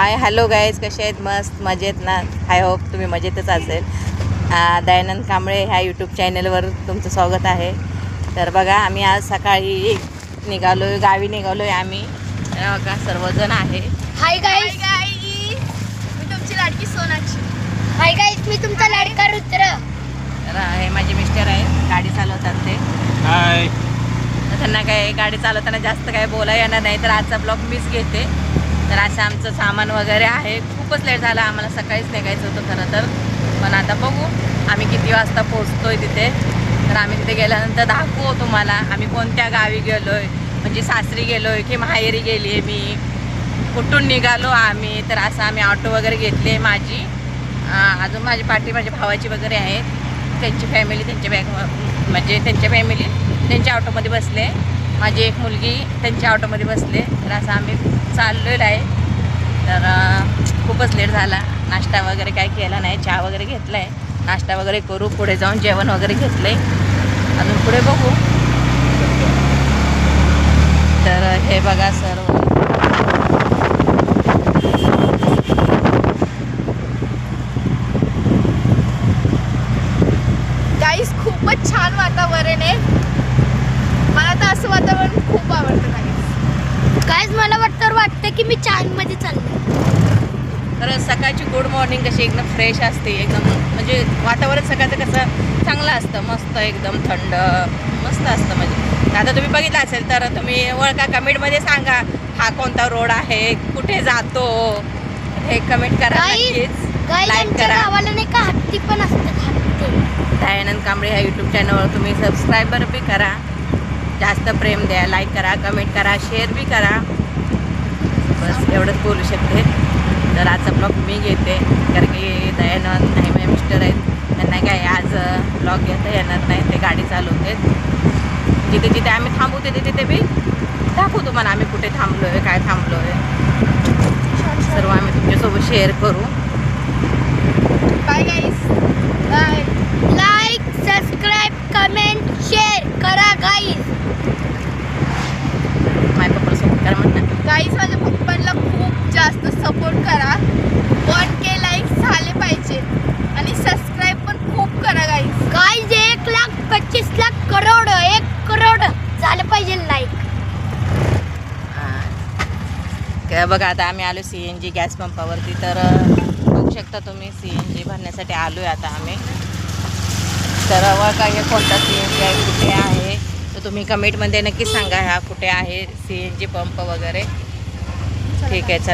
Hi hello guys, कसे आहेत? मस्त मजेत ना? आय होप तुम्ही मजेतच असेल. दयानंद कांबळे ह्या यूट्यूब चॅनलवर तुमचं स्वागत आहे. तर बघा, आम्ही आज सकाळी निघालो आहे, गावी निघालो आहे आम्ही. बघा सर्वजण आहे. हाय गाईज, मी तुमची लाडकी सोनाक्षी. हाय गाईज, मी तुमचा लाडका रुद्र. तर हे माझे मिस्टर आहेत, गाडी चालवतात ते. हाय. तर त्यांना काय गाडी चालवताना जास्त काय बोला येणार नाही, तर आजचा ब्लॉग मीच घेते. तर असं आमचं सामान वगैरे आहे. खूपच लेट झाला, आम्हाला सकाळीच निघायचं होतं खरं तर. पण आता बघू आम्ही किती वाजता पोहोचतोय तिथे. तर आम्ही तिथे गेल्यानंतर दाखवू तुम्हाला आम्ही कोणत्या गावी गेलो आहे, म्हणजे सासरी गेलो आहे की माहेरी गेली आहे मी, कुठून निघालो आम्ही. तर असं आम्ही ऑटो वगैरे घेतली माझी, अजून माझी पार्टी माझ्या भावाची वगैरे आहेत, त्यांची फॅमिली त्यांच्या म्हणजे त्यांच्या फॅमिली त्यांच्या ऑटोमध्ये बसले, माझी एक मुलगी त्यांच्या ऑटोमध्ये बसले. तर असं आम्ही चाललेलो आहे. तर खूपच लेट झाला, नाश्ता वगैरे काय केला नाही, चहा वगैरे घेतला आहे. नाश्ता वगैरे करू, पुढे जाऊन जेवण वगैरे घेतलं आहे, अजून पुढे बघू. तर हे बघा सर्व गाईज, खूपच छान वातावरण आहे. मला तर असं वातावरण खूप आवडतं गाईज. मला वाटतं की मी चांदमध्ये चालले. तर सकाळची गुड मॉर्निंग कशी एकदम फ्रेश असते, एकदम म्हणजे वातावरण सकाळचं कसं चांगलं असतं, मस्त एकदम थंड मस्त असतं. म्हणजे आता तुम्ही बघितलं असेल तर तुम्ही ओळखा, कमेंटमध्ये सांगा हा कोणता रोड आहे, कुठे जातो, हे कमेंट करा नक्कीच. लाईक करा. गावाला नाही का हत्ती पण असतात, हत्ती. दयानंद कांबळे ह्या यूट्यूब चॅनलवर तुम्ही सबस्क्राईबर बी करा, जास्त प्रेम द्या, लाईक करा, कमेंट करा, शेअर बी करा. बस एवढंच बोलू शकते. तर आजचा ब्लॉग मी घेते, कारण की दयानंद नाही माझे मिस्टर आहेत, त्यांना काय आज ब्लॉग घेता येणार नाही, ते गाडी चालवते. जिथे जिथे आम्ही थांबू तिथे तिथे बी दाखवू तुम्हाला आम्ही कुठे थांबलो आहे, काय थांबलो आहे, सर्व आम्ही तुमच्यासोबत शेअर करू. Bye guys. Bye. Like, subscribe, comment, share करा गाईज. माझ्या पप्पाला सपोर्ट करा म्हणतात. गाईज, माझ्या पप्पांना खूप जास्त सपोर्ट करा. 1K लाईक्स झाले पाहिजे आणि सबस्क्राईब पण खूप करा गाईज. गाईज, 1,25,00,000 करोड 1 करोड झालं पाहिजे लाईक. काय बघा, आता आम्ही आलो CNG गॅस पंपावरती. तर बघू शकता तुम्ही, CNG भरण्यासाठी आलो आहे आता आम्ही. तर बघा हे कोणता CNG आहे, कुठे आहे, तर तुम्ही कमेंटमध्ये नक्की सांगा ह्या कुठे आहे CNG पंप वगैरे. ठीक आहे, चला.